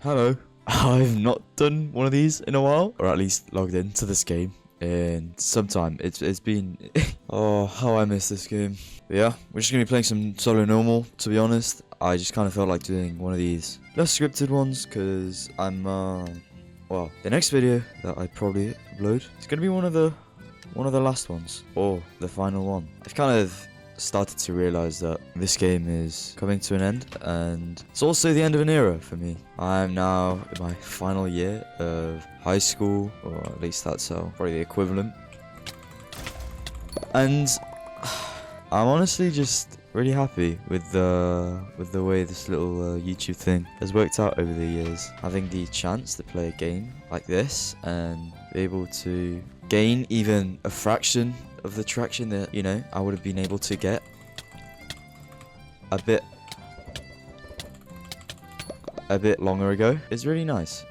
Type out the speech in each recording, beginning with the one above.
Hello. I've not done one of these in a while, or at least logged into this game in some time. It's been oh, how I miss this game. But yeah, we're just gonna be playing some solo normal. To be honest, I just kind of felt like doing one of these less scripted ones because I'm well, the next video that I probably upload is gonna be one of the last ones or the final one. I've kind of started to realize that this game is coming to an end, and it's also the end of an era for me. I'm now in my final year of high school, or at least that's probably the equivalent, and I'm honestly just really happy with the way this little YouTube thing has worked out over the years. Having the chance to play a game like this and be able to gain even a fraction of the traction that, you know, I would have been able to get a bit longer ago is really nice.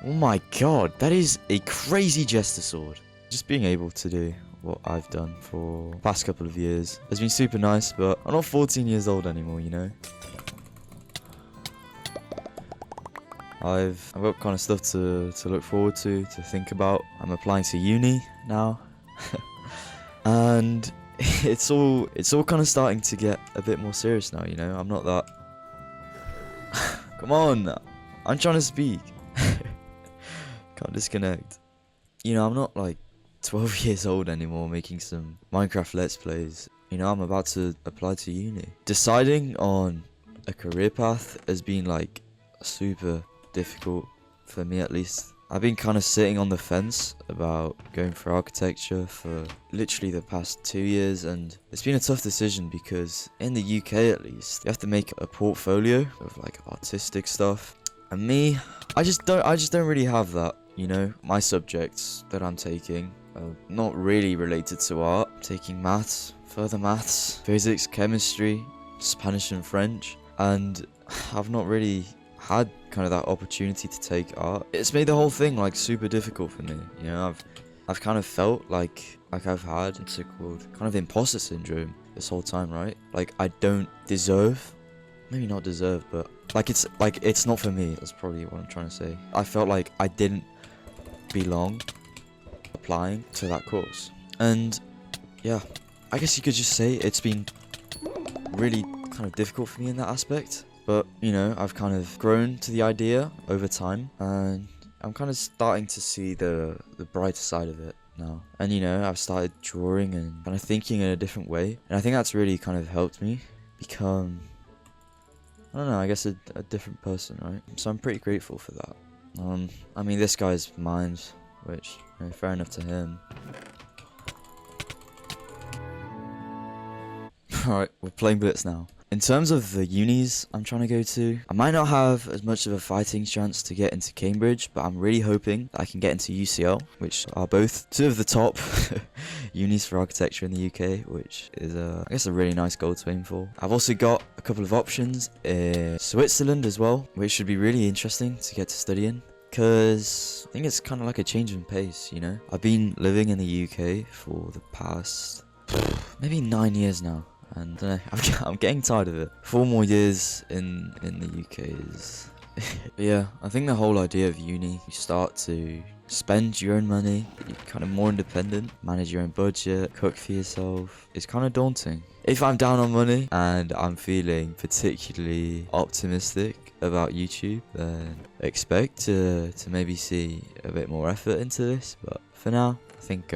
Oh my god, that is a crazy jester sword. Just being able to do what I've done for the past couple of years has been super nice, but I'm not 14 years old anymore, you know. I've got kind of stuff to look forward to think about. I'm applying to uni now. And it's all kind of starting to get a bit more serious now, you know. I'm not that come on, I'm trying to speak. Can't disconnect. You know, I'm not like 12 years old anymore making some Minecraft Let's Plays. You know, I'm about to apply to uni. Deciding on a career path has been like super difficult for me, at least. I've been kind of sitting on the fence about going for architecture for literally the past 2 years, and it's been a tough decision because in the UK at least, you have to make a portfolio of like artistic stuff. And me, I just don't really have that, you know. My subjects that I'm taking are not really related to art. I'm taking maths, further maths, physics, chemistry, Spanish and French, and I've not really had kind of that opportunity to take art. It's made the whole thing like super difficult for me, you know. I've kind of felt like I've had what's it called, kind of imposter syndrome this whole time, right? Like I don't deserve, maybe not deserve, but like it's not for me. That's probably what I'm trying to say. I felt like I didn't belong applying to that course, and yeah, I guess you could just say it's been really kind of difficult for me in that aspect. But, you know, I've kind of grown to the idea over time, and I'm kind of starting to see the brighter side of it now. And, you know, I've started drawing and kind of thinking in a different way, and I think that's really kind of helped me become, I don't know, I guess a different person, right? So I'm pretty grateful for that. I mean, this guy's mines, which, you know, fair enough to him. Alright, we're playing Blitz now. In terms of the unis I'm trying to go to, I might not have as much of a fighting chance to get into Cambridge, but I'm really hoping that I can get into UCL, which are both two of the top unis for architecture in the UK, which is, I guess, a really nice goal to aim for. I've also got a couple of options in Switzerland as well, which should be really interesting to get to study in, because I think it's kind of like a change in pace, you know? I've been living in the UK for the past maybe 9 years now. And I'm getting tired of it. 4 more years in the UK is but yeah, I think the whole idea of uni, you start to spend your own money, you're kind of more independent, manage your own budget, cook for yourself. It's kind of daunting. If I'm down on money and I'm feeling particularly optimistic about YouTube, then expect to maybe see a bit more effort into this. But for now, I think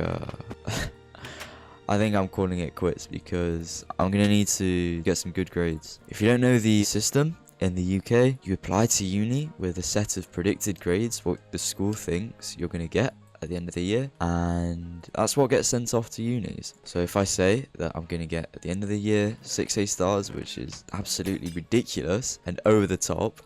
I think I'm calling it quits, because I'm going to need to get some good grades. If you don't know the system in the UK, you apply to uni with a set of predicted grades, what the school thinks you're going to get at the end of the year, and that's what gets sent off to unis. So if I say that I'm going to get at the end of the year 6 A stars, which is absolutely ridiculous and over the top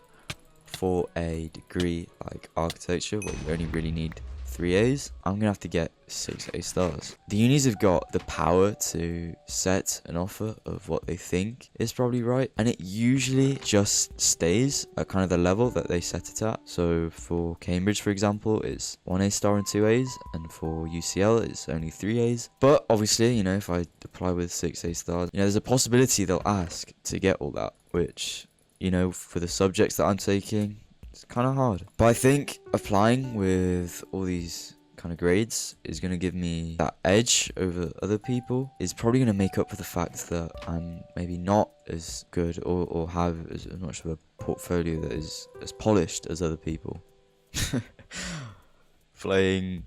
for a degree like architecture where you only really need 3 A's, I'm gonna have to get 6 A stars. The unis have got the power to set an offer of what they think is probably right, and it usually just stays at kind of the level that they set it at. So for Cambridge, for example, it's 1 A star and 2 A's, and for UCL it's only 3 A's. But obviously, you know, if I apply with 6 A stars, you know, there's a possibility they'll ask to get all that, which, you know, for the subjects that I'm taking, It's kind of hard. But I think applying with all these kind of grades is going to give me that edge over other people. Is probably going to make up for the fact that I'm maybe not as good or have as much of a portfolio that is as polished as other people. playing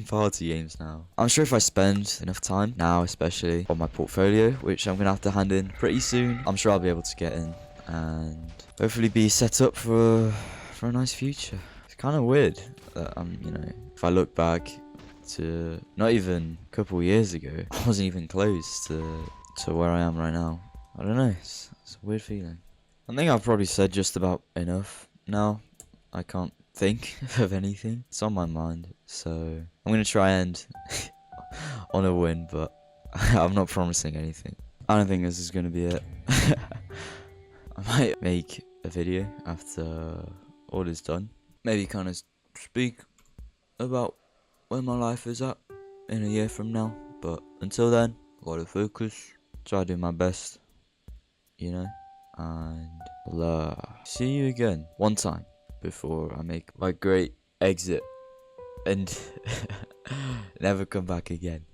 party games now. I'm sure if I spend enough time now, especially on my portfolio, which I'm gonna have to hand in pretty soon, I'm sure I'll be able to get in and hopefully be set up for a nice future. It's kind of weird that you know, if I look back to not even a couple years ago, I wasn't even close to where I am right now. I don't know, it's a weird feeling. I think I've probably said just about enough now. I can't think of anything. It's on my mind, so I'm gonna try and on a win, but I'm not promising anything. I don't think this is gonna be it. I might make a video after all is done. Maybe kind of speak about where my life is at in a year from now. But until then, I gotta focus, try to do my best, you know, and I'll see you again one time before I make my great exit and never come back again.